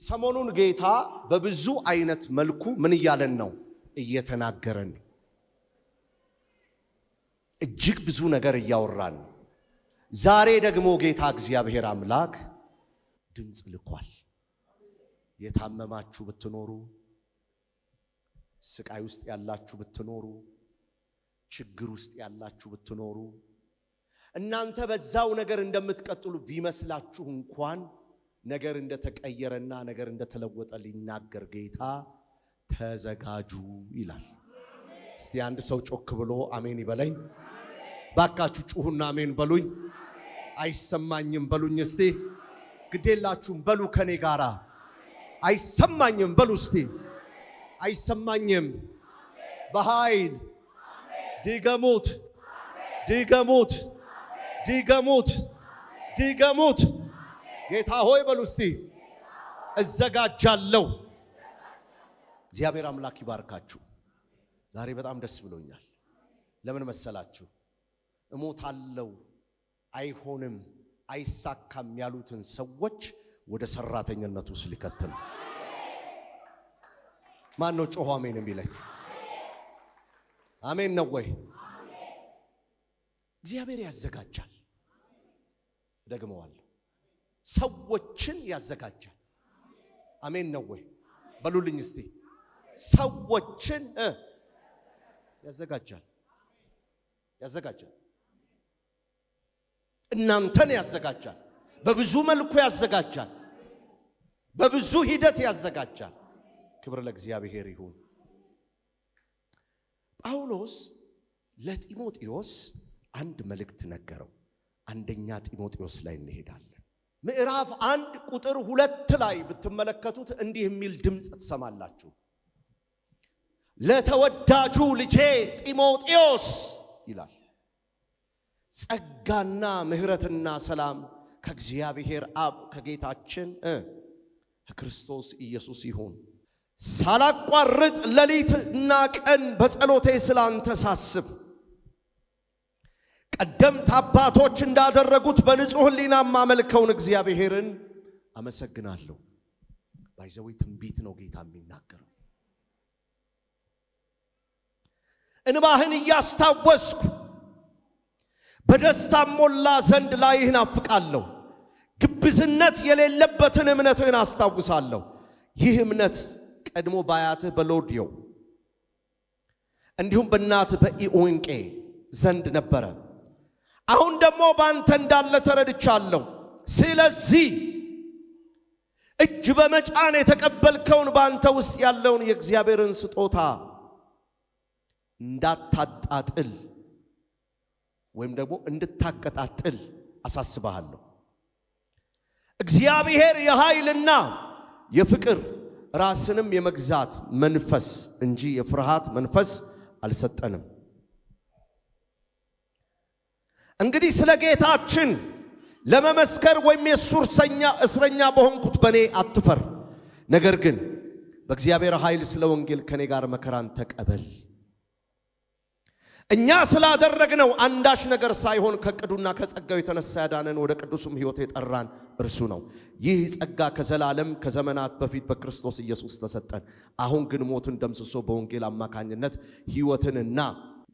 ሰሞኑን ጌታ በብዙ አይነት መልኩ ምን እያለን ነው? እየተናገረን። እጅግ ብዙ ነገር እያወራን። ዛሬ ደግሞ ጌታ እግዚአብሔር አምላክ ድምጽ ልኳል። የታመማችሁ ብትኖሩ፣ ስቃይ ውስጥ ያላችሁ ብትኖሩ፣ ችግር ውስጥ ያላችሁ ብትኖሩ፣ እናንተ በዛው ነገር እንደምትቀጥሉ ቢመስላችሁ እንኳን ነገር እንደተቀየረና ነገር እንደተለወጠ ሊናገር ጌታ ተዘጋጁ ይላል። እስቲ አንድ ሰው ጮክ ብሎ አሜን ይበለኝ። ባካችሁ ጩሁና አሜን በሉኝ። አይሰማኝም በሉኝ። እስቲ ግዴላችሁም በሉ ከኔ ጋራ አይሰማኝም በሉ። እስቲ አይሰማኝም በኃይል ድገሙት፣ ድገሙት፣ ድገሙት፣ ድገሙት። ጌታ ሆይ በሉ እስቲ እዘጋጃለሁ። እግዚአብሔር አምላክ ይባርካችሁ። ዛሬ በጣም ደስ ብሎኛል። ለምን መሰላችሁ? እሞታለሁ፣ አይሆንም፣ አይሳካም ያሉትን ሰዎች ወደ ሰራተኝነቱ ውስጥ ሊከተል። ማን ነው ጮሆ አሜን የሚለኝ? አሜን ነው ወይ? እግዚአብሔር ያዘጋጃል። ደግመዋለሁ፣ ሰዎችን ያዘጋጃል። አሜን ነው ወይ? በሉልኝ እስቲ። ሰዎችን ያዘጋጃል፣ ያዘጋጃል። እናንተን ያዘጋጃል። በብዙ መልኩ ያዘጋጃል። በብዙ ሂደት ያዘጋጃል። ክብር ለእግዚአብሔር ይሁን። ጳውሎስ ለጢሞቴዎስ አንድ መልእክት ነገረው። አንደኛ ጢሞቴዎስ ላይ እንሄዳለን። ምዕራፍ 1 ቁጥር 2 ላይ ብትመለከቱት እንዲህ የሚል ድምጽ ትሰማላችሁ። ለተወዳጁ ልጄ ጢሞቴዎስ ይላል፣ ጸጋና ምሕረትና ሰላም ከእግዚአብሔር አብ ከጌታችን ከክርስቶስ ኢየሱስ ይሁን። ሳላቋርጥ ሌሊትና ቀን በጸሎቴ ስላንተ ሳስብ ቀደምት አባቶች እንዳደረጉት በንጹህ ሕሊና ማመልከውን እግዚአብሔርን አመሰግናለሁ። ባይዘው ትንቢት ነው ጌታ የሚናገረው። እንባህን እያስታወስኩ በደስታ ሞላ ዘንድ ላይህን አፍቃለሁ። ግብዝነት የሌለበትን እምነትህን አስታውሳለሁ። ይህ እምነት ቀድሞ በአያትህ በሎዲዮ እንዲሁም በእናትህ በኢኦንቄ ዘንድ ነበረ። አሁን ደግሞ በአንተ እንዳለ ተረድቻለሁ። ስለዚህ እጅ በመጫን የተቀበልከውን በአንተ ውስጥ ያለውን የእግዚአብሔርን ስጦታ እንዳታጣጥል ወይም ደግሞ እንድታቀጣጥል አሳስብሃለሁ። እግዚአብሔር የኃይልና የፍቅር ራስንም የመግዛት መንፈስ እንጂ የፍርሃት መንፈስ አልሰጠንም። እንግዲህ ስለ ጌታችን ለመመስከር ወይም የእሱ እስረኛ በሆንኩት በእኔ አትፈር። ነገር ግን በእግዚአብሔር ኃይል ስለ ወንጌል ከኔ ጋር መከራን ተቀበል። እኛ ስላደረግነው አንዳች ነገር ሳይሆን ከቅዱና ከጸጋው የተነሳ ያዳነን ወደ ቅዱስም ሕይወት የጠራን እርሱ ነው። ይህ ጸጋ ከዘላለም ከዘመናት በፊት በክርስቶስ ኢየሱስ ተሰጠን። አሁን ግን ሞትን ደምስሶ በወንጌል አማካኝነት ሕይወትንና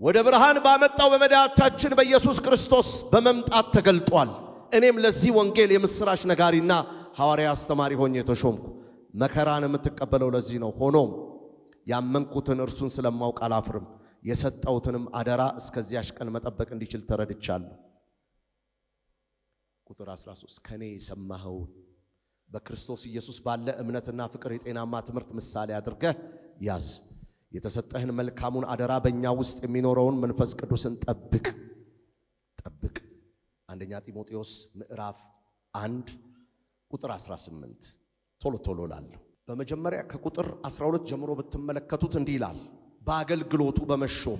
ወደ ብርሃን ባመጣው በመድኃኒታችን በኢየሱስ ክርስቶስ በመምጣት ተገልጧል። እኔም ለዚህ ወንጌል የምስራች ነጋሪና ሐዋርያ አስተማሪ ሆኜ ተሾምኩ። መከራን የምትቀበለው ለዚህ ነው። ሆኖም ያመንኩትን እርሱን ስለማውቅ አላፍርም። የሰጠውትንም አደራ እስከዚያሽ ቀን መጠበቅ እንዲችል ተረድቻለሁ። ቁጥር 13 ከኔ የሰማኸው በክርስቶስ ኢየሱስ ባለ እምነትና ፍቅር የጤናማ ትምህርት ምሳሌ አድርገህ ያዝ። የተሰጠህን መልካሙን አደራ በእኛ ውስጥ የሚኖረውን መንፈስ ቅዱስን ጠብቅ። አንደኛ ጢሞቴዎስ ምዕራፍ 1 ቁጥር 18 ቶሎ ላለሁ። በመጀመሪያ ከቁጥር 12 ጀምሮ ብትመለከቱት እንዲህ ይላል። በአገልግሎቱ በመሾም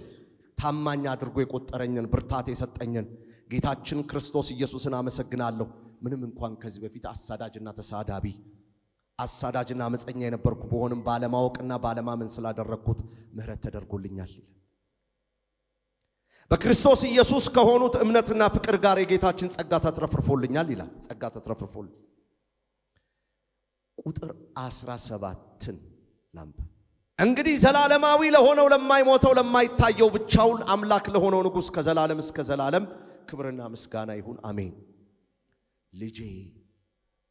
ታማኝ አድርጎ የቆጠረኝን ብርታት የሰጠኝን ጌታችን ክርስቶስ ኢየሱስን አመሰግናለሁ። ምንም እንኳን ከዚህ በፊት አሳዳጅና ተሳዳቢ አሳዳጅና አመፀኛ የነበርኩ በሆንም ባለማወቅና ባለማመን ስላደረግኩት ምሕረት ተደርጎልኛል። በክርስቶስ ኢየሱስ ከሆኑት እምነትና ፍቅር ጋር የጌታችን ጸጋ ተትረፍርፎልኛል ይላል። ጸጋ ተትረፍርፎልኝ ቁጥር 17ን ላምብ። እንግዲህ ዘላለማዊ ለሆነው ለማይሞተው ለማይታየው ብቻውን አምላክ ለሆነው ንጉሥ ከዘላለም እስከ ዘላለም ክብርና ምስጋና ይሁን አሜን። ልጄ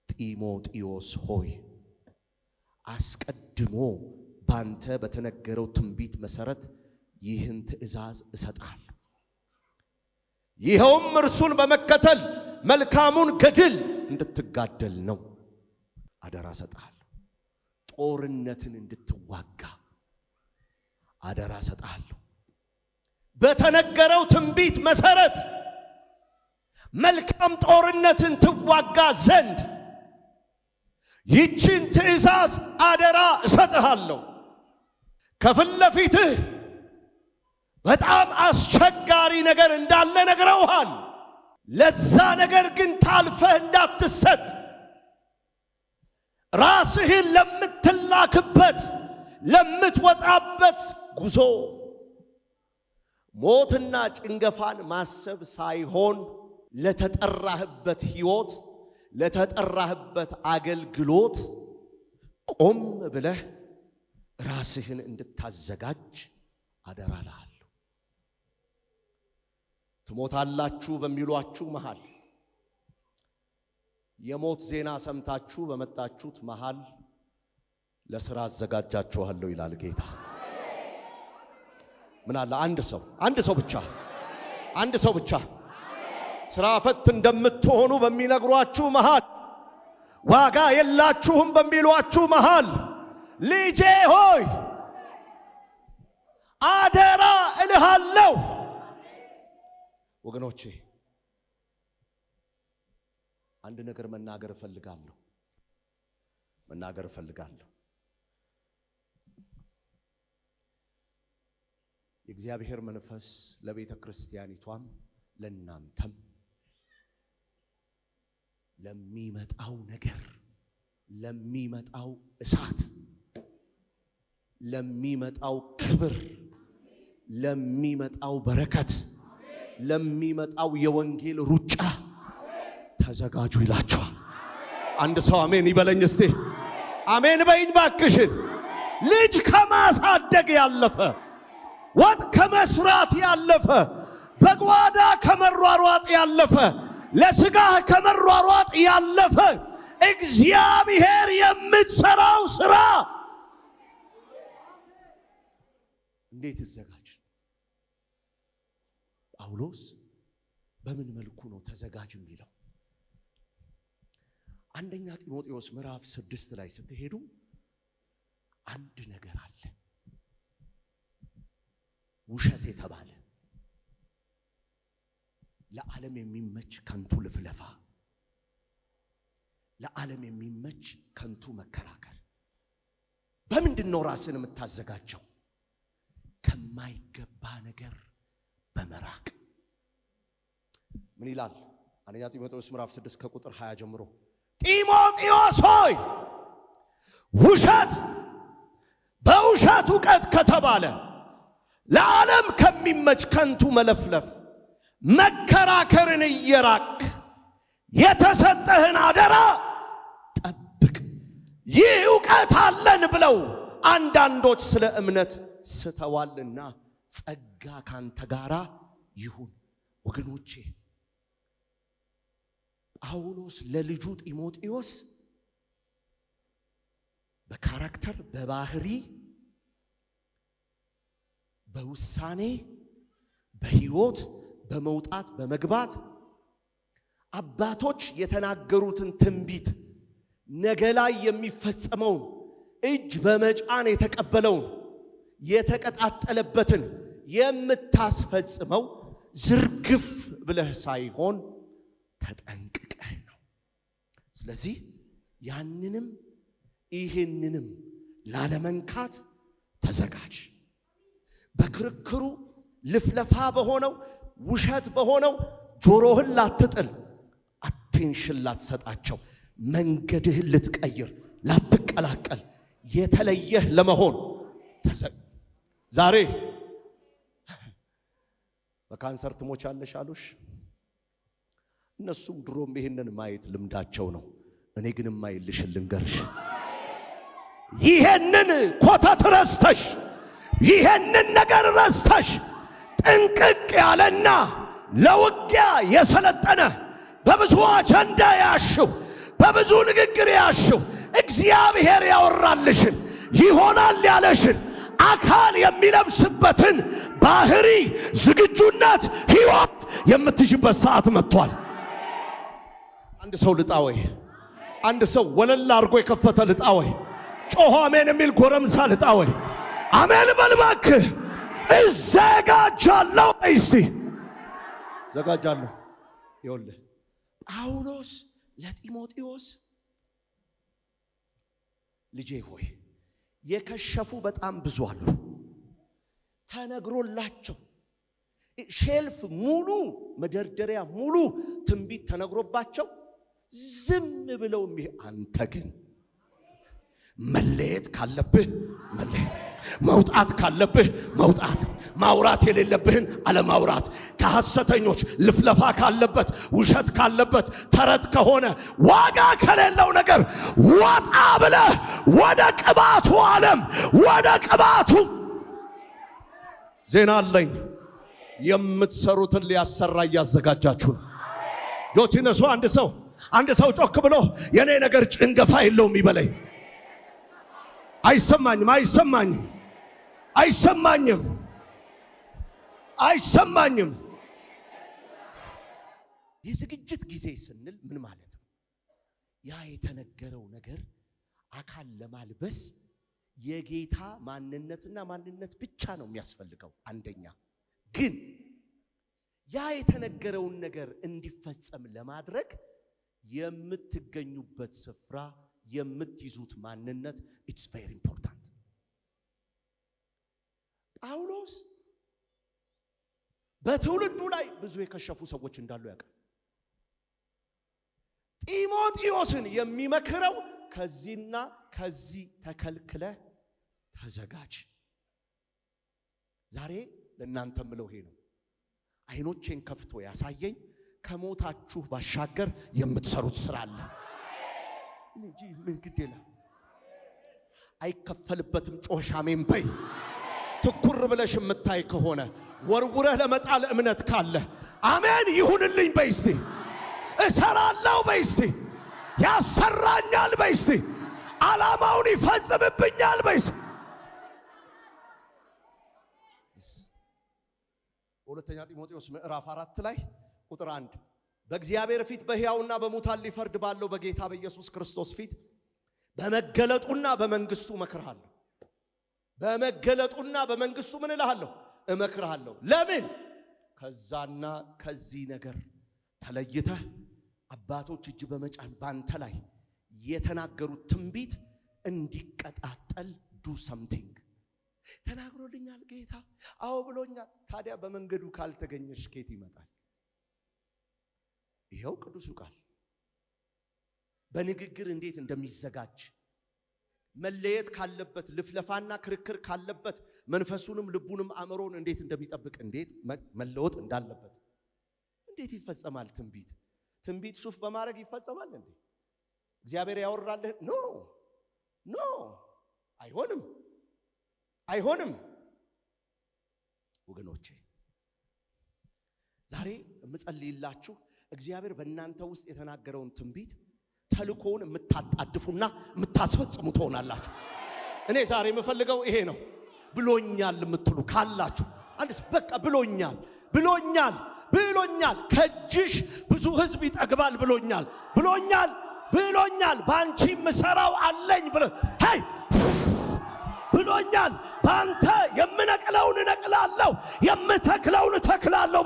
ጢሞቴዎስ ሆይ አስቀድሞ ባንተ በተነገረው ትንቢት መሰረት ይህን ትእዛዝ እሰጣለሁ። ይኸውም እርሱን በመከተል መልካሙን ገድል እንድትጋደል ነው። አደራ እሰጥሃለሁ። ጦርነትን እንድትዋጋ አደራ እሰጥሃለሁ። በተነገረው ትንቢት መሰረት መልካም ጦርነትን ትዋጋ ዘንድ ይህችን ትእዛዝ አደራ እሰጥሃለሁ። ከፊት ለፊትህ በጣም አስቸጋሪ ነገር እንዳለ ነግረውሃል። ለዛ ነገር ግን ታልፈህ እንዳትሰጥ ራስህን ለምትላክበት ለምትወጣበት ጉዞ ሞትና ጭንገፋን ማሰብ ሳይሆን ለተጠራህበት ሕይወት ለተጠራህበት አገልግሎት ቆም ብለህ ራስህን እንድታዘጋጅ አደራ እልሃለሁ። ትሞታላችሁ በሚሏችሁ መሃል የሞት ዜና ሰምታችሁ በመጣችሁት መሃል ለሥራ አዘጋጃችኋለሁ ይላል ጌታ። ምን አለ አንድ ሰው ብቻ ሥራ ፈት እንደምትሆኑ በሚነግሯችሁ መሃል ዋጋ የላችሁም በሚሏችሁ መሃል ልጄ ሆይ አደራ እልሃለሁ። ወገኖቼ አንድ ነገር መናገር እፈልጋለሁ። የእግዚአብሔር መንፈስ ለቤተ ክርስቲያኒቷም ለናንተም ለሚመጣው ነገር ለሚመጣው እሳት ለሚመጣው ክብር ለሚመጣው በረከት ለሚመጣው የወንጌል ሩጫ ተዘጋጁ ይላችኋል። አንድ ሰው አሜን ይበለኝ እስቲ። አሜን በይኝ ባክሽን። ልጅ ከማሳደግ ያለፈ ወጥ ከመስራት ያለፈ በጓዳ ከመሯሯጥ ያለፈ ለስጋህ ከመሯሯጥ ያለፈ እግዚአብሔር የምትሰራው ስራ እንዴት ይዘጋጅ? ጳውሎስ በምን መልኩ ነው ተዘጋጅ የሚለው? አንደኛ ጢሞቴዎስ ምዕራፍ 6 ላይ ስትሄዱ አንድ ነገር አለ። ውሸት የተባለ ለዓለም የሚመች ከንቱ ልፍለፋ፣ ለዓለም የሚመች ከንቱ መከራከር። በምንድን ነው ራስን የምታዘጋጀው? ከማይገባ ነገር በመራቅ። ምን ይላል? አንደኛ ጢሞቴዎስ ምዕራፍ 6 ከቁጥር 20 ጀምሮ ጢሞቴዎስ ሆይ ውሸት በውሸት ዕውቀት ከተባለ ለዓለም ከሚመች ከንቱ መለፍለፍ መከራከርን እየራቅ የተሰጠህን አደራ ጠብቅ። ይህ ዕውቀት አለን ብለው አንዳንዶች ስለ እምነት ስተዋልና ጸጋ ካንተ ጋራ ይሁን። ወገኖቼ ጳውሎስ ለልጁ ጢሞቴዎስ በካራክተር በባህሪ በውሳኔ በሕይወት በመውጣት በመግባት አባቶች የተናገሩትን ትንቢት ነገ ላይ የሚፈጸመውን እጅ በመጫን የተቀበለውን የተቀጣጠለበትን የምታስፈጽመው ዝርግፍ ብለህ ሳይሆን ተጠንቅቀህ ነው። ስለዚህ ያንንም ይህንንም ላለመንካት ተዘጋጅ። በክርክሩ ልፍለፋ በሆነው ውሸት በሆነው ጆሮህን ላትጥል፣ አቴንሽን ላትሰጣቸው፣ መንገድህን ልትቀይር፣ ላትቀላቀል፣ የተለየህ ለመሆን ዛሬ በካንሰር ትሞቻለሽ አሉሽ። እነሱም ድሮም ይሄንን ማየት ልምዳቸው ነው። እኔ ግን ማይልሽ ልንገርሽ ይሄንን ኮተት ረስተሽ ይሄንን ነገር ረስተሽ ጥንቅቅ ያለና ለውጊያ የሰለጠነ በብዙ አጀንዳ ያሽው በብዙ ንግግር ያሽው እግዚአብሔር ያወራልሽን ይሆናል ያለሽን አካል የሚለብስበትን ባህሪ ዝግጁነት ሕይወት የምትሽበት ሰዓት መጥቷል። አንድ ሰው ልጣወይ አንድ ሰው ወለል አድርጎ የከፈተ ልጣወይ ጮሆ አሜን የሚል ጎረምሳ ልጣወይ አሜን በልባክ እዘጋጃለሁ። እስቲ ዘጋጃለሁ። ይኸውልህ ጳውሎስ ለጢሞቴዎስ ልጄ ሆይ የከሸፉ በጣም ብዙ አሉ ተነግሮላቸው ሼልፍ ሙሉ መደርደሪያ ሙሉ ትንቢት ተነግሮባቸው ዝም ብለው አንተ ግን መለየት ካለብህ መለየት መውጣት ካለብህ መውጣት ማውራት የሌለብህን አለማውራት ከሐሰተኞች ልፍለፋ ካለበት ውሸት ካለበት ተረት ከሆነ ዋጋ ከሌለው ነገር ወጣ ብለህ ወደ ቅባቱ ዓለም ወደ ቅባቱ ዜና አለኝ የምትሰሩትን ሊያሰራ እያዘጋጃችሁ ነው። ጆቲነሱ አንድ ሰው ጮክ ብሎ የኔ ነገር ጭንገፋ የለውም ይበለኝ። አይሰማኝም። የዝግጅት ጊዜ ስንል ምን ማለት ነው? ያ የተነገረው ነገር አካል ለማልበስ የጌታ ማንነትና ማንነት ብቻ ነው የሚያስፈልገው። አንደኛ ግን ያ የተነገረውን ነገር እንዲፈጸም ለማድረግ የምትገኙበት ስፍራ የምትይዙት ማንነት it's very important። ጳውሎስ በትውልዱ ላይ ብዙ የከሸፉ ሰዎች እንዳሉ ያውቃል። ጢሞቴዎስን የሚመክረው ከዚህና ከዚህ ተከልክለ ተዘጋጅ። ዛሬ ለእናንተ ምለው ይሄ ነው። አይኖቼን ከፍቶ ያሳየኝ ከሞታችሁ ባሻገር የምትሰሩት ስራ አለ እንጂ ምን ግዴላ አይከፈልበትም። ጮሻሜን በይ ትኩር ብለሽ የምታይ ከሆነ ወርውረህ ለመጣል እምነት ካለ አሜን ይሁንልኝ በይ እስቲ። እሰራለሁ በይ እስቲ። ያሰራኛል በይ እስቲ። ዓላማውን ይፈጽምብኛል በይ እስቲ። ሁለተኛ ጢሞቴዎስ ምዕራፍ 4 ላይ ቁጥር 1 በእግዚአብሔር ፊት በሕያውና በሙታን ሊፈርድ ባለው በጌታ በኢየሱስ ክርስቶስ ፊት በመገለጡና በመንግስቱ እመክርሃለሁ። በመገለጡና በመንግስቱ ምን እልሃለሁ? እመክርሃለሁ። ለምን? ከዛና ከዚህ ነገር ተለይተህ አባቶች እጅ በመጫን ባንተ ላይ የተናገሩት ትንቢት እንዲቀጣጠል ዱ ሰምቲንግ። ተናግሮልኛል ጌታ፣ አዎ ብሎኛል። ታዲያ በመንገዱ ካልተገኘሽ ከየት ይመጣል? ይሄው ቅዱሱ ቃል በንግግር እንዴት እንደሚዘጋጅ መለየት ካለበት ልፍለፋና ክርክር ካለበት መንፈሱንም ልቡንም አእምሮን እንዴት እንደሚጠብቅ እንዴት መለወጥ እንዳለበት እንዴት ይፈጸማል? ትንቢት ሱፍ በማድረግ ይፈጸማል እንዴ? እግዚአብሔር ያወራልህ ኖ አይሆንም። ወገኖቼ ዛሬ የምጸልይላችሁ እግዚአብሔር በእናንተ ውስጥ የተናገረውን ትንቢት ተልኮውን የምታጣድፉና የምታስፈጽሙ ትሆናላችሁ። እኔ ዛሬ የምፈልገው ይሄ ነው። ብሎኛል የምትሉ ካላችሁ አንድ በቃ ብሎኛል ከእጅሽ ብዙ ህዝብ ይጠግባል ብሎኛል ባንቺ ምሰራው አለኝ ብሎኛል። ባንተ የምነቅለውን እነቅላለሁ የምተክለውን እተክላለሁ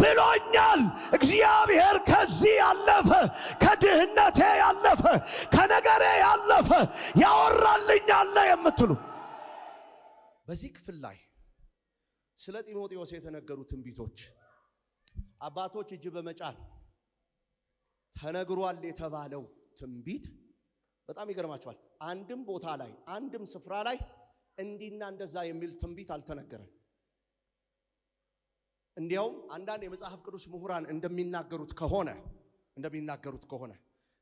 ብሎኛል። እግዚአብሔር ከዚህ ያለፈ ከድህነቴ ያለፈ ከነገሬ ያለፈ ያወራልኝ አለ የምትሉ በዚህ ክፍል ላይ ስለ ጢሞቴዎስ የተነገሩ ትንቢቶች አባቶች እጅ በመጫን ተነግሯል የተባለው ትንቢት በጣም ይገርማቸዋል። አንድም ቦታ ላይ አንድም ስፍራ ላይ እንዲና እንደዛ የሚል ትንቢት አልተነገረም። እንዲያውም አንዳንድ የመጽሐፍ ቅዱስ ምሁራን እንደሚናገሩት ከሆነ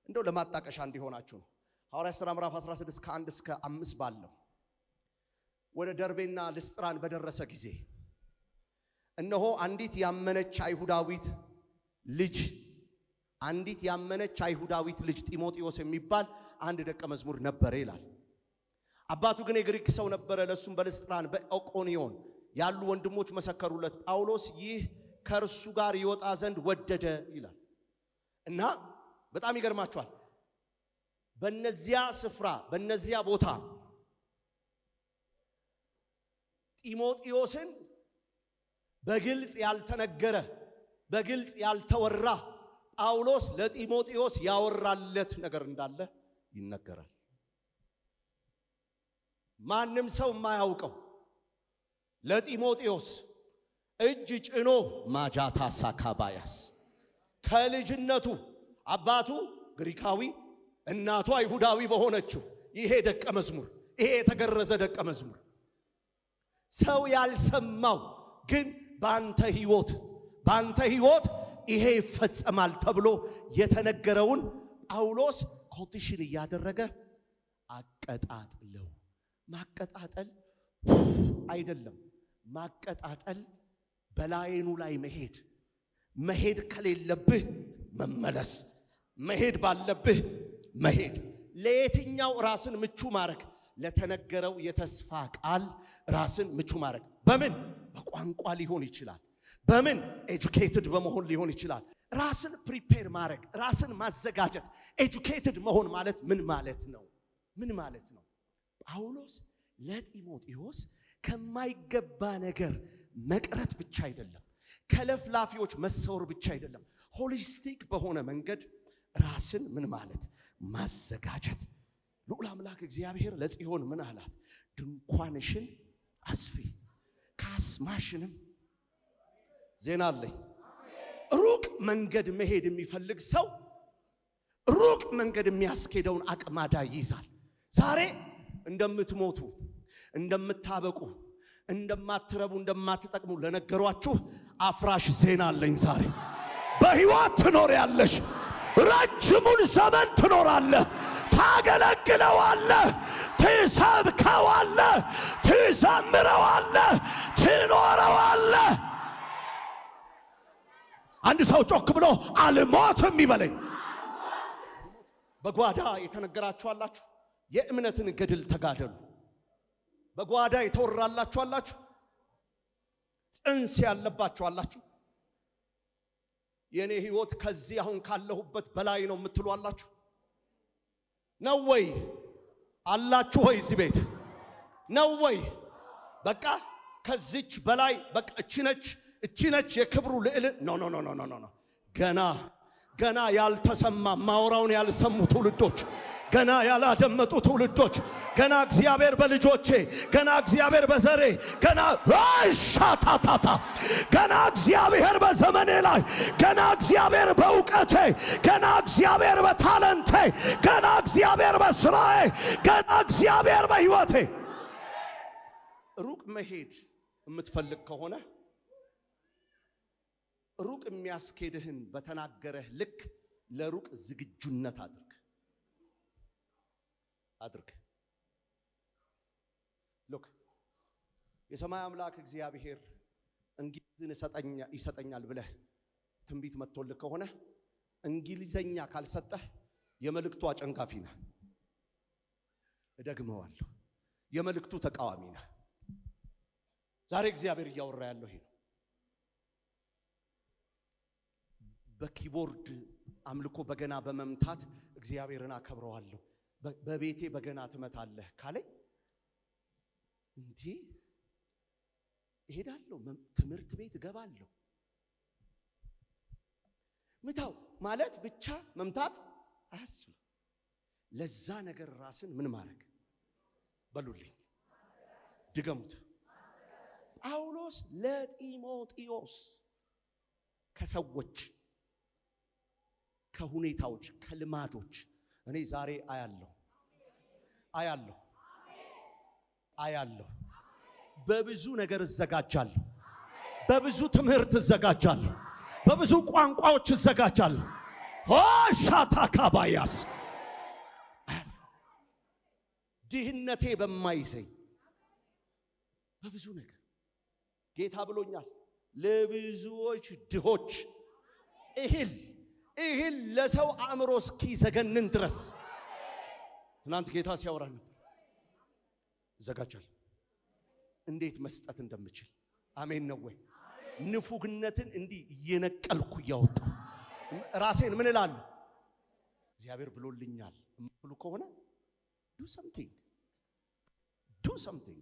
እንደው ለማጣቀሻ እንዲሆናችሁ ነው። ሐዋርያት ሥራ ምዕራፍ 16 ከ1 እስከ 5 ባለው ወደ ደርቤና ልስጥራን በደረሰ ጊዜ እነሆ አንዲት ያመነች አይሁዳዊት ልጅ ጢሞቴዎስ የሚባል አንድ ደቀ መዝሙር ነበረ ይላል። አባቱ ግን የግሪክ ሰው ነበረ። ለሱም በልስጥራን በኢቆንዮን ያሉ ወንድሞች መሰከሩለት። ጳውሎስ ይህ ከእርሱ ጋር ይወጣ ዘንድ ወደደ ይላል። እና በጣም ይገርማቸዋል። በነዚያ ስፍራ በነዚያ ቦታ ጢሞቴዎስን በግልጽ ያልተነገረ በግልጽ ያልተወራ ጳውሎስ ለጢሞቴዎስ ያወራለት ነገር እንዳለ ይነገራል። ማንም ሰው የማያውቀው ለጢሞቴዎስ እጅ ጭኖ ማጃታ ሳካባያስ ከልጅነቱ አባቱ ግሪካዊ እናቱ አይሁዳዊ በሆነችው ይሄ ደቀ መዝሙር ይሄ የተገረዘ ደቀ መዝሙር ሰው ያልሰማው ግን ባንተ ህይወት ይሄ ይፈጸማል ተብሎ የተነገረውን ጳውሎስ ኮቴሽን እያደረገ አቀጣጥለው ማቀጣጠል አይደለም ማቀጣጠል በላይኑ ላይ መሄድ ከሌለብህ መመለስ መሄድ ባለብህ መሄድ ለየትኛው ራስን ምቹ ማድረግ ለተነገረው የተስፋ ቃል ራስን ምቹ ማድረግ በምን በቋንቋ ሊሆን ይችላል በምን ኤጁኬትድ በመሆን ሊሆን ይችላል ራስን ፕሪፔር ማድረግ ራስን ማዘጋጀት ኤጁኬትድ መሆን ማለት ምን ማለት ነው ጳውሎስ ለጢሞቴዎስ ከማይገባ ነገር መቅረት ብቻ አይደለም ከለፍላፊዎች መሰወር ብቻ አይደለም ሆሊስቲክ በሆነ መንገድ ራስን ምን ማለት ማዘጋጀት ልዑል አምላክ እግዚአብሔር ለጽዮን ምን አላት ድንኳንሽን አስፊ ካስማሽንም ዜና አለኝ ሩቅ መንገድ መሄድ የሚፈልግ ሰው ሩቅ መንገድ የሚያስኬደውን አቅማዳ ይይዛል ዛሬ እንደምትሞቱ እንደምታበቁ እንደማትረቡ እንደማትጠቅሙ ለነገሯችሁ አፍራሽ ዜና አለኝ ዛሬ በሕይወት ትኖሪያለሽ ረጅሙን ዘመን ትኖራለህ ታገለግለዋለህ ትሰብከዋለህ ትዘምረዋለህ ትኖረዋለህ አንድ ሰው ጮክ ብሎ አልሞትም ይበለኝ በጓዳ የተነገራችሁ አላችሁ የእምነትን ገድል ተጋደሉ በጓዳ የተወራላችሁ አላችሁ ጽንስ ያለባችሁ አላችሁ የኔ ህይወት ከዚህ አሁን ካለሁበት በላይ ነው የምትሉ አላችሁ ነው ወይ አላችሁ ወይ እዚህ ቤት ነው ወይ በቃ ከዚች በላይ በቃ እቺ ነች የክብሩ ልዕል ኖ ገና ያልተሰማ ማውራውን ያልሰሙ ትውልዶች ገና ያላደመጡ ትውልዶች ገና እግዚአብሔር በልጆቼ ገና እግዚአብሔር በዘሬ ገና ሻታታታ ገና እግዚአብሔር በዘመኔ ላይ ገና እግዚአብሔር በእውቀቴ ገና እግዚአብሔር በታለንቴ ገና እግዚአብሔር በስራዬ ገና እግዚአብሔር በሕይወቴ ሩቅ መሄድ የምትፈልግ ከሆነ ሩቅ የሚያስኬድህን በተናገረህ ልክ ለሩቅ ዝግጁነት አድርግ ሉክ የሰማይ አምላክ እግዚአብሔር እንግሊዝን ይሰጠኛል ብለህ ትንቢት መጥቶልህ ከሆነ እንግሊዘኛ ካልሰጠህ የመልእክቱ አጨንጋፊ ነህ እደግመዋለሁ የመልእክቱ ተቃዋሚ ነህ ዛሬ እግዚአብሔር እያወራ ያለው ይሄ ነው በኪቦርድ አምልኮ በገና በመምታት እግዚአብሔርን አከብረዋለሁ በቤቴ በገና ትመታለህ ካለኝ እንዴ እሄዳለሁ ትምህርት ቤት እገባለሁ ምታው ማለት ብቻ መምታት አያስችልም ለዛ ነገር ራስን ምን ማድረግ በሉልኝ ድገሙት ጳውሎስ ለጢሞቴዎስ ከሰዎች ከሁኔታዎች ከልማዶች እኔ ዛሬ አያለሁ በብዙ ነገር እዘጋጃለሁ በብዙ ትምህርት እዘጋጃለሁ በብዙ ቋንቋዎች እዘጋጃለሁ ሻታካባያስ ድህነቴ በማይዘኝ በብዙ ነገር ጌታ ብሎኛል። ለብዙዎች ድሆች እህል ለሰው አእምሮ እስኪዘገንን ድረስ ትናንት ጌታ ሲያወራ ነበር። እዘጋጃለሁ እንዴት መስጠት እንደምችል። አሜን ነው ወይ? ንፉግነትን እንዲህ እየነቀልኩ እያወጣሁ ራሴን ምን እላለሁ? እግዚአብሔር ብሎልኛል እምትሉ ከሆነ do something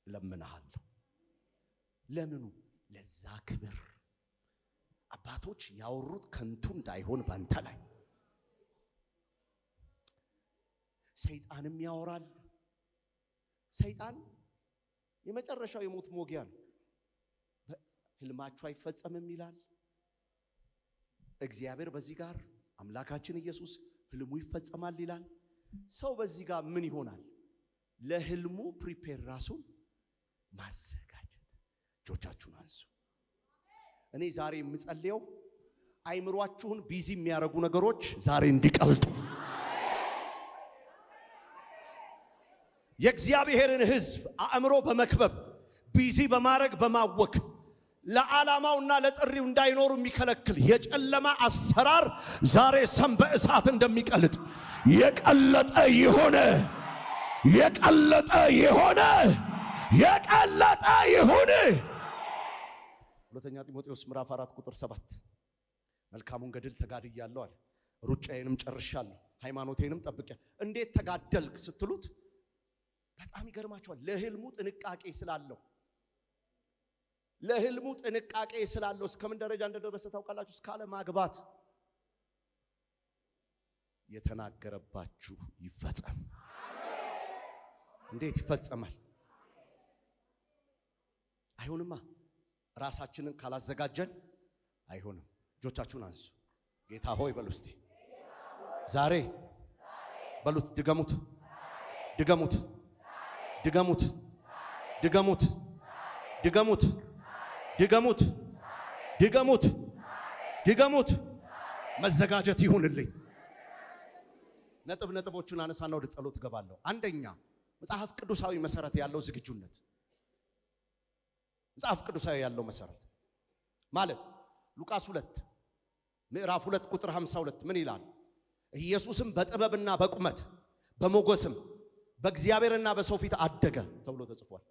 ለምንሃለሁ። ለምኑ? ለዛ ክብር አባቶች ያወሩት ከንቱ እንዳይሆን ባንተ ላይ። ሰይጣንም ያወራል። ሰይጣን የመጨረሻው የሞት ሞጊያ ነው። ህልማችሁ አይፈጸምም ይላል። እግዚአብሔር በዚህ ጋር አምላካችን ኢየሱስ ህልሙ ይፈጸማል ይላል። ሰው በዚህ ጋር ምን ይሆናል? ለህልሙ ፕሪፔር ራሱን ማዘጋጀት። እጆቻችሁን አንሱ። እኔ ዛሬ የምጸልየው አይምሯችሁን ቢዚ የሚያረጉ ነገሮች ዛሬ እንዲቀልጡ፣ የእግዚአብሔርን ሕዝብ አእምሮ በመክበብ ቢዚ በማድረግ በማወክ ለዓላማውና ለጥሪው እንዳይኖሩ የሚከለክል የጨለማ አሰራር ዛሬ ሰም በእሳት እንደሚቀልጥ የቀለጠ ይሆነ የቀለጠ ይሆነ የቀለጠ ይሆነ። ሁለተኛ ጢሞቴዎስ ምዕራፍ 4 ቁጥር 7 መልካሙን ገድል ተጋድያለሁ አለ፣ ሩጫዬንም ጨርሻለሁ፣ ሃይማኖቴንም ጠብቄያለሁ። እንዴት ተጋደልክ ስትሉት በጣም ይገርማቸዋል። ለህልሙ ጥንቃቄ ስላለው ለህልሙ ጥንቃቄ ስላለው እስከምን ደረጃ እንደደረሰ ታውቃላችሁ? እስካለ ማግባት የተናገረባችሁ ይፈጸም። እንዴት ይፈጸማል? አይሆንማ። ራሳችንን ካላዘጋጀን አይሆንም። እጆቻችሁን አንሱ። ጌታ ሆይ በሉ እስቲ ዛሬ በሉት። ድገሙት ድገሙት ድገሙት ድገሙት ድገሙት ድገሙት ድገሙት ድገሙት። መዘጋጀት ይሁንልኝ። ነጥቦቹን አነሳና ወደ ጸሎት ገባለሁ። አንደኛ መጽሐፍ ቅዱሳዊ መሰረት ያለው ዝግጁነት። መጽሐፍ ቅዱሳዊ ያለው መሰረት ማለት ሉቃስ 2 ምዕራፍ 2 ቁጥር 52 ምን ይላል? ኢየሱስም በጥበብና በቁመት በሞገስም በእግዚአብሔርና በሰው ፊት አደገ ተብሎ ተጽፏል።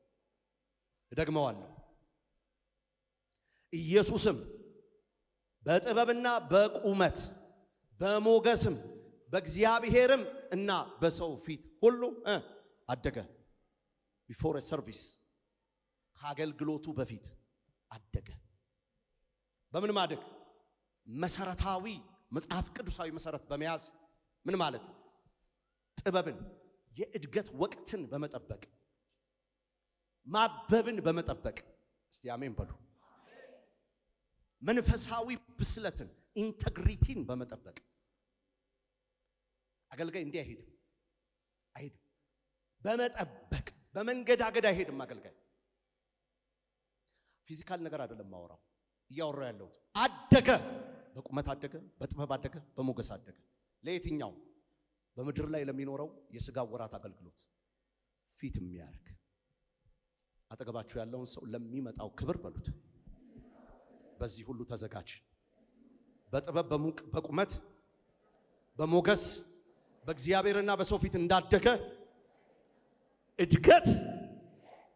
እደግመዋለሁ። ኢየሱስም በጥበብና በቁመት በሞገስም በእግዚአብሔርም እና በሰው ፊት ሁሉ አደገ። ቢፎር ሰርቪስ ከአገልግሎቱ በፊት አደገ። በምን ማደግ? መሰረታዊ መጽሐፍ ቅዱሳዊ መሰረት በመያዝ ምን ማለት? ጥበብን፣ የእድገት ወቅትን በመጠበቅ ማበብን በመጠበቅ እስቲ አሜን በሉ። መንፈሳዊ ብስለትን ኢንተግሪቲን በመጠበቅ አገልጋይ እንዲህ አይሄድም። በመጠበቅ በመንገዳገድ አይሄድም አገልጋይ። ፊዚካል ነገር አይደለም ማወራው፣ እያወራው ያለሁት አደገ። በቁመት አደገ፣ በጥበብ አደገ፣ በሞገስ አደገ። ለየትኛው? በምድር ላይ ለሚኖረው የሥጋ ወራት አገልግሎት ፊት የሚያርግ። አጠገባችሁ ያለውን ሰው ለሚመጣው ክብር በሉት በዚህ ሁሉ ተዘጋጅ። በጥበብ በቁመት በሞገስ በእግዚአብሔርና በሰው ፊት እንዳደገ እድገት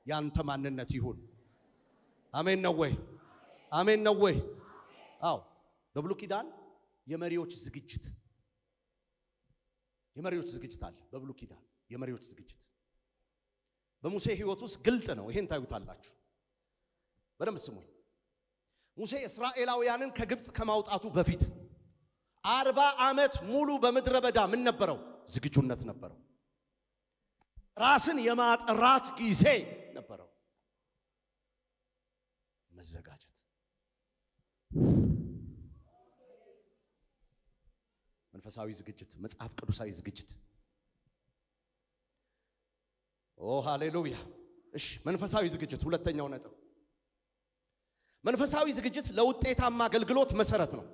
ያንተ ማንነት ይሁን። አሜን ነው ወይ? አሜን ነው ወይ? አዎ። በብሉይ ኪዳን የመሪዎች ዝግጅት አለ። በብሉይ ኪዳን የመሪዎች ዝግጅት በሙሴ ሕይወት ውስጥ ግልጥ ነው። ይሄን ታዩታላችሁ። በደንብ ስሙኝ። ሙሴ እስራኤላውያንን ከግብፅ ከማውጣቱ በፊት 40 ዓመት ሙሉ በምድረ በዳ ምን ነበረው? ዝግጁነት ነበረው። ራስን የማጥራት ጊዜ ነበረው። መዘጋጀት፣ መንፈሳዊ ዝግጅት፣ መጽሐፍ ቅዱሳዊ ዝግጅት። ኦ ሃሌሉያ! እሺ፣ መንፈሳዊ ዝግጅት ሁለተኛው ነጥብ። መንፈሳዊ ዝግጅት ለውጤታማ አገልግሎት መሰረት ነው።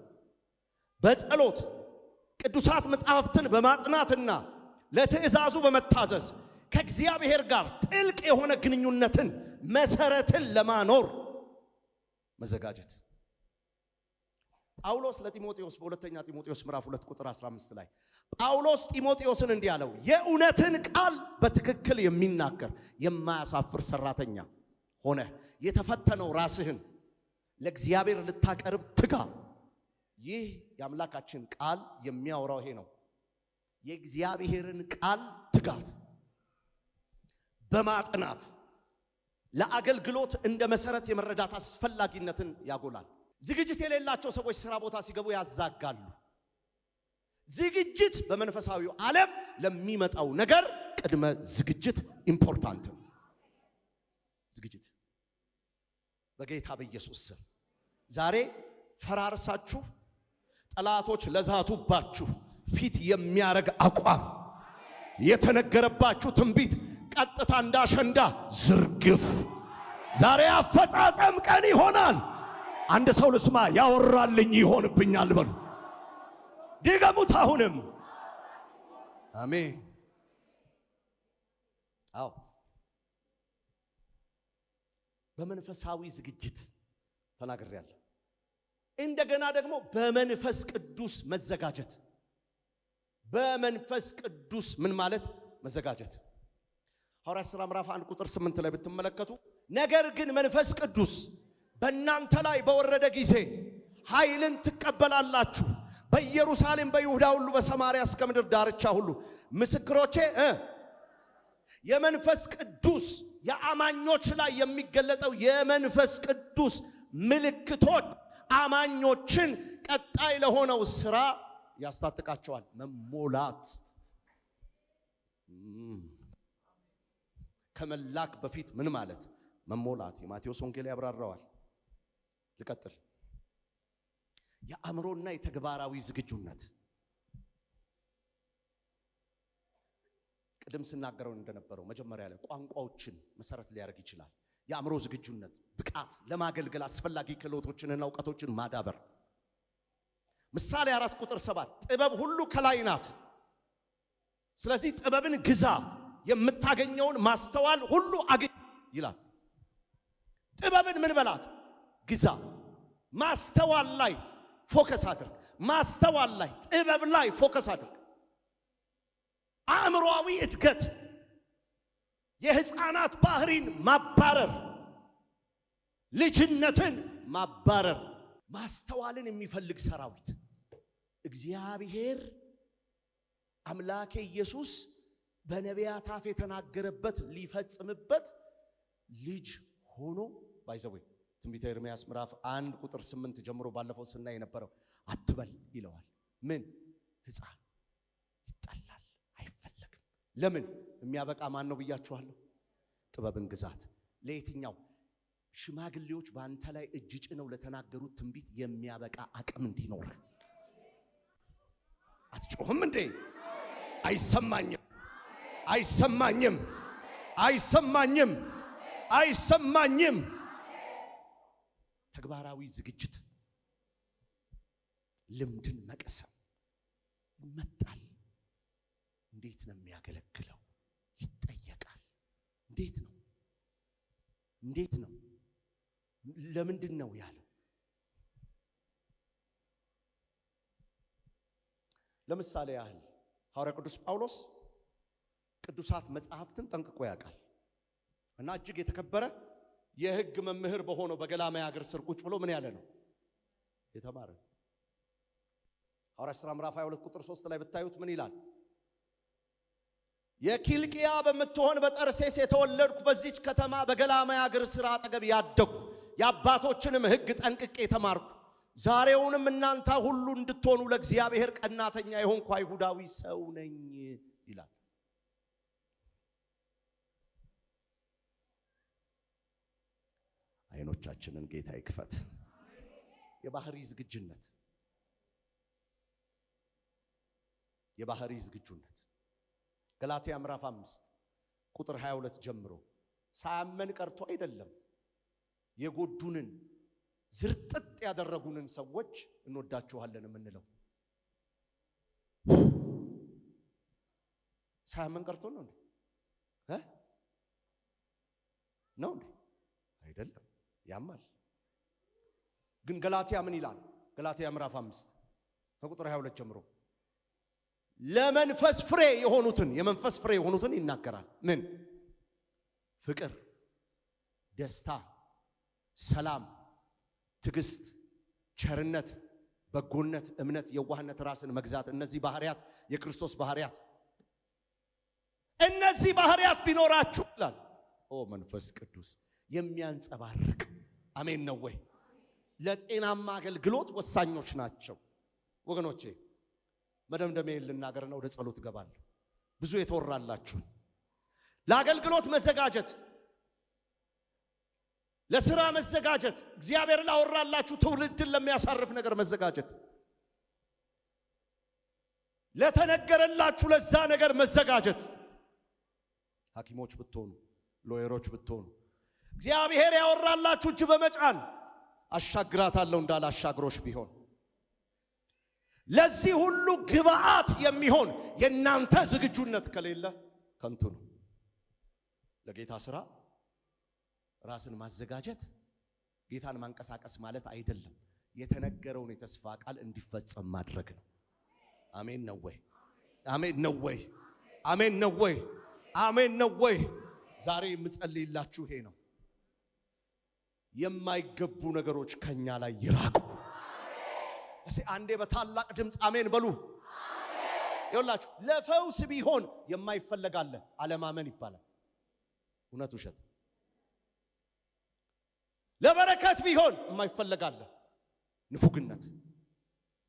በጸሎት ቅዱሳት መጽሐፍትን በማጥናትና ለትእዛዙ በመታዘዝ ከእግዚአብሔር ጋር ጥልቅ የሆነ ግንኙነትን መሰረትን ለማኖር መዘጋጀት። ጳውሎስ ለጢሞቴዎስ በሁለተኛ ጢሞቴዎስ ምዕራፍ 2 ቁጥር 15 ላይ ጳውሎስ ጢሞቴዎስን እንዲህ አለው፣ የእውነትን ቃል በትክክል የሚናገር የማያሳፍር ሰራተኛ ሆነ የተፈተነው ራስህን ለእግዚአብሔር ልታቀርብ ትጋ። ይህ የአምላካችን ቃል የሚያወራው ይሄ ነው። የእግዚአብሔርን ቃል ትጋት በማጥናት ለአገልግሎት እንደ መሰረት የመረዳት አስፈላጊነትን ያጎላል። ዝግጅት የሌላቸው ሰዎች ስራ ቦታ ሲገቡ ያዛጋሉ። ዝግጅት በመንፈሳዊው ዓለም ለሚመጣው ነገር ቅድመ ዝግጅት ኢምፖርታንት ነው። ዝግጅት በጌታ በኢየሱስ ስም ዛሬ ፈራርሳችሁ ጠላቶች ለዛቱባችሁ ፊት የሚያረግ አቋም የተነገረባችሁ ትንቢት ቀጥታ እንዳሸንዳ ዝርግፍ ዛሬ አፈጻጸም ቀን ይሆናል። አንድ ሰው ልስማ፣ ያወራልኝ ይሆንብኛል በሉ። ድገሙት አሁንም። አሜን። አዎ በመንፈሳዊ ዝግጅት ተናግሬያለሁ። እንደገና ደግሞ በመንፈስ ቅዱስ መዘጋጀት። በመንፈስ ቅዱስ ምን ማለት መዘጋጀት? ሐዋርያት ሥራ ምዕራፍ 1 ቁጥር 8 ላይ ብትመለከቱ ነገር ግን መንፈስ ቅዱስ በእናንተ ላይ በወረደ ጊዜ ኃይልን ትቀበላላችሁ፣ በኢየሩሳሌም በይሁዳ ሁሉ በሰማርያ እስከ ምድር ዳርቻ ሁሉ ምስክሮቼ። የመንፈስ ቅዱስ የአማኞች ላይ የሚገለጠው የመንፈስ ቅዱስ ምልክቶች አማኞችን ቀጣይ ለሆነው ስራ ያስታጥቃቸዋል። መሞላት ከመላክ በፊት ምን ማለት መሞላት? የማቴዎስ ወንጌል ያብራራዋል። ልቀጥል። የአእምሮና የተግባራዊ ዝግጁነት ቅድም ስናገረው እንደነበረው መጀመሪያ ላይ ቋንቋዎችን መሰረት ሊያደርግ ይችላል። የአእምሮ ዝግጁነት ብቃት ለማገልገል አስፈላጊ ክህሎቶችንና እውቀቶችን ማዳበር። ምሳሌ 4 ቁጥር 7 ጥበብ ሁሉ ከላይ ናት፣ ስለዚህ ጥበብን ግዛ፣ የምታገኘውን ማስተዋል ሁሉ አግኝ ይላል። ጥበብን ምን በላት? ግዛ። ማስተዋል ላይ ፎከስ አድርግ። ማስተዋል ላይ ጥበብ ላይ ፎከስ አድርግ። አእምሮአዊ እድገት፣ የህፃናት ባህሪን ማባረር፣ ልጅነትን ማባረር፣ ማስተዋልን የሚፈልግ ሰራዊት እግዚአብሔር አምላኬ ኢየሱስ በነቢያት አፍ የተናገረበት ሊፈጽምበት ልጅ ሆኖ ባይዘው ትንቢተ ኤርምያስ ምዕራፍ 1 ቁጥር 8 ጀምሮ ባለፈው ስናይ የነበረው አትበል ይለዋል። ምን ህፃን ይጠላል፣ አይፈለግም። ለምን? የሚያበቃ ማን ነው ብያችኋለሁ? ጥበብን ግዛት። ለየትኛው? ሽማግሌዎች በአንተ ላይ እጅ ጭነው ለተናገሩት ትንቢት የሚያበቃ አቅም እንዲኖር። አትጮህም እንዴ? አይሰማኝም፣ አይሰማኝም፣ አይሰማኝም፣ አይሰማኝም። ተግባራዊ ዝግጅት፣ ልምድን መቀሰም ይመጣል። እንዴት ነው የሚያገለግለው? ይጠየቃል። እንዴት ነው? እንዴት ነው? ለምንድን ነው ያለው? ለምሳሌ ያህል ሐዋርያ ቅዱስ ጳውሎስ ቅዱሳት መጻሕፍትን ጠንቅቆ ያውቃል እና እጅግ የተከበረ የሕግ መምህር በሆነው በገላትያ አገር ስር ቁጭ ብሎ ምን ያለ ነው? የተማረ። ሐዋርያ ሥራ ምዕራፍ 22 ቁጥር 3 ላይ ብታዩት ምን ይላል? የኪልቅያ በምትሆን በጠርሴስ የተወለድኩ በዚች ከተማ በገላትያ አገር ስር አጠገብ ያደግኩ የአባቶችንም ሕግ ጠንቅቄ ተማርኩ። ዛሬውንም እናንተ ሁሉ እንድትሆኑ ለእግዚአብሔር ቀናተኛ የሆንኩ አይሁዳዊ ሰው ነኝ ይላል። አይኖቻችንን ጌታ ይክፈት። የባህሪ ዝግጁነት፣ የባህሪ ዝግጁነት ገላትያ ምዕራፍ 5 ቁጥር 22 ጀምሮ ሳያመን ቀርቶ አይደለም የጎዱንን ዝርጥጥ ያደረጉንን ሰዎች እንወዳቸዋለን የምንለው። ሳያመን ቀርቶ ነው እንዴ? ነው እንዴ? አይደለም፣ ያማል። ግን ገላትያ ምን ይላል? ገላትያ ምዕራፍ 5 ከቁጥር 22 ጀምሮ ለመንፈስ ፍሬ የሆኑትን የመንፈስ ፍሬ የሆኑትን ይናገራል። ምን? ፍቅር፣ ደስታ፣ ሰላም፣ ትዕግስት፣ ቸርነት፣ በጎነት፣ እምነት፣ የዋህነት፣ ራስን መግዛት። እነዚህ ባህሪያት የክርስቶስ ባህሪያት። እነዚህ ባህሪያት ቢኖራችሁ ይላል መንፈስ ቅዱስ የሚያንጸባርቅ አሜን ነው ወይ? ለጤናማ አገልግሎት ወሳኞች ናቸው ወገኖቼ። መደምደሚያ ልናገርና ወደ ጸሎት ገባለሁ። ብዙ የተወራላችሁ ለአገልግሎት መዘጋጀት፣ ለሥራ መዘጋጀት፣ እግዚአብሔር ላወራላችሁ ትውልድን ለሚያሳርፍ ነገር መዘጋጀት፣ ለተነገረላችሁ ለዛ ነገር መዘጋጀት። ሐኪሞች ብትሆኑ፣ ሎየሮች ብትሆኑ እግዚአብሔር ያወራላችሁ እጅ በመጫን አሻግራታለሁ እንዳለ አሻግሮሽ ቢሆን ለዚህ ሁሉ ግብአት የሚሆን የናንተ ዝግጁነት ከሌለ ከንቱ ነው። ለጌታ ሥራ ራስን ማዘጋጀት ጌታን ማንቀሳቀስ ማለት አይደለም። የተነገረውን የተስፋ ቃል እንዲፈጸም ማድረግ ነው። አሜን ነው ወይ? አሜን ነው ወይ? አሜን ነው ወይ? አሜን ነው ወይ? ዛሬ የምጸልይላችሁ ይሄ ነው። የማይገቡ ነገሮች ከኛ ላይ ይራቁ። እሺ አንዴ በታላቅ ድምፅ አሜን በሉ። ይኸውላችሁ ለፈውስ ቢሆን የማይፈለጋለ አለማመን ይባላል። እውነት ውሸት? ለበረከት ቢሆን የማይፈለጋለ ንፉግነት።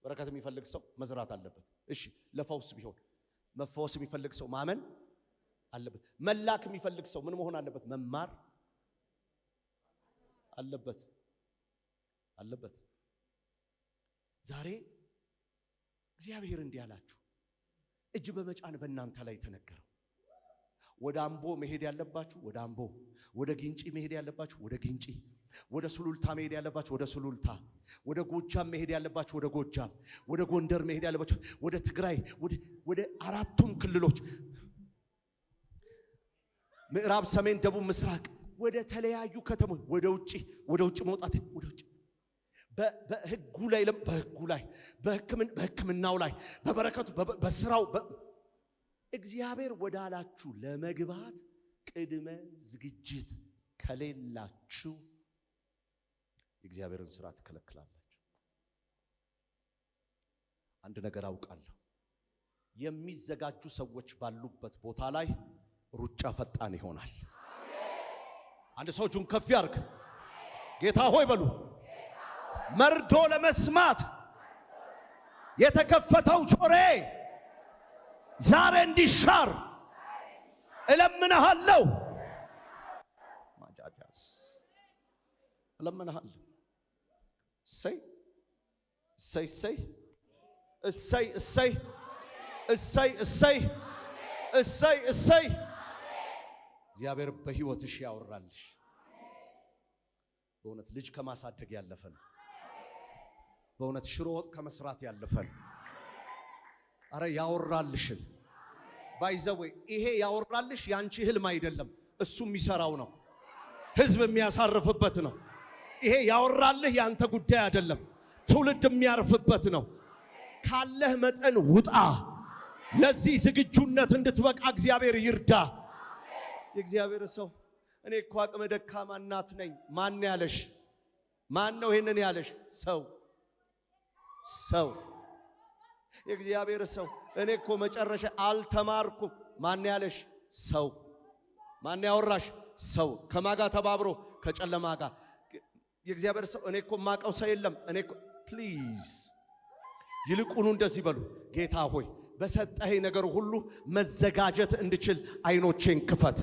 በረከት የሚፈልግ ሰው መዝራት አለበት። እሺ ለፈውስ ቢሆን መፈወስ የሚፈልግ ሰው ማመን አለበት። መላክ የሚፈልግ ሰው ምን መሆን አለበት? መማር አለበት አለበት። ዛሬ እግዚአብሔር እንዲህ አላችሁ፣ እጅ በመጫን በእናንተ ላይ ተነገረው። ወደ አምቦ መሄድ ያለባችሁ ወደ አምቦ፣ ወደ ግንጪ መሄድ ያለባችሁ ወደ ግንጪ፣ ወደ ሱሉልታ መሄድ ያለባችሁ ወደ ሱሉልታ፣ ወደ ጎጃም መሄድ ያለባችሁ ወደ ጎጃም፣ ወደ ጎንደር መሄድ ያለባችሁ ወደ ትግራይ፣ ወደ አራቱም ክልሎች ምዕራብ፣ ሰሜን፣ ደቡብ፣ ምስራቅ፣ ወደ ተለያዩ ከተሞች ወደ ውጭ መውጣት ወደ ውጭ በህጉ ላይ በህጉ ላይ በሕክምናው ላይ በበረከቱ በስራው እግዚአብሔር ወዳላችሁ ለመግባት ቅድመ ዝግጅት ከሌላችሁ የእግዚአብሔርን ስራ ትከለክላላችሁ። አንድ ነገር አውቃለሁ፣ የሚዘጋጁ ሰዎች ባሉበት ቦታ ላይ ሩጫ ፈጣን ይሆናል። አንድ ሰው እጁን ከፍ ያርግ። ጌታ ሆይ በሉ። መርዶ ለመስማት የተከፈተው ጆሮዬ ዛሬ እንዲሻር እለምንሃለሁ። ማጃጃስ እለምንሃለሁ። እሰይ እሰይ እሰይ እሰይ እሰይ እሰይ እሰይ እሰይ እሰይ። እግዚአብሔር በሕይወትሽ ያወራልሽ። በእውነት ልጅ ከማሳደግ ያለፈ ነው። በእውነት ሽሮ ወጥ ከመስራት ያለፈ ነው። አረ ያወራልሽን ባይዘው ይሄ ያወራልሽ ያንቺ ህልም አይደለም፣ እሱ የሚሰራው ነው። ህዝብ የሚያሳርፍበት ነው። ይሄ ያወራልህ ያንተ ጉዳይ አይደለም፣ ትውልድ የሚያርፍበት ነው። ካለህ መጠን ውጣ። ለዚህ ዝግጁነት እንድትበቃ እግዚአብሔር ይርዳ። የእግዚአብሔር ሰው እኔ እኮ አቅመ ደካማ እናት ነኝ። ማን ያለሽ? ማን ነው ይሄንን ያለሽ? ሰው የእግዚአብሔር ሰው እኔ እኮ መጨረሻ አልተማርኩም። ማን ያለሽ? ሰው። ማን ያወራሽ? ሰው። ከማጋ ተባብሮ ከጨለማ ጋር የእግዚአብሔር ሰው እኔ እኮ ማቀው ሰው የለም። እኔ እኮ ፕሊዝ ይልቁኑ እንደዚህ በሉ፣ ጌታ ሆይ በሰጠኸኝ ነገር ሁሉ መዘጋጀት እንድችል አይኖቼን ክፈት።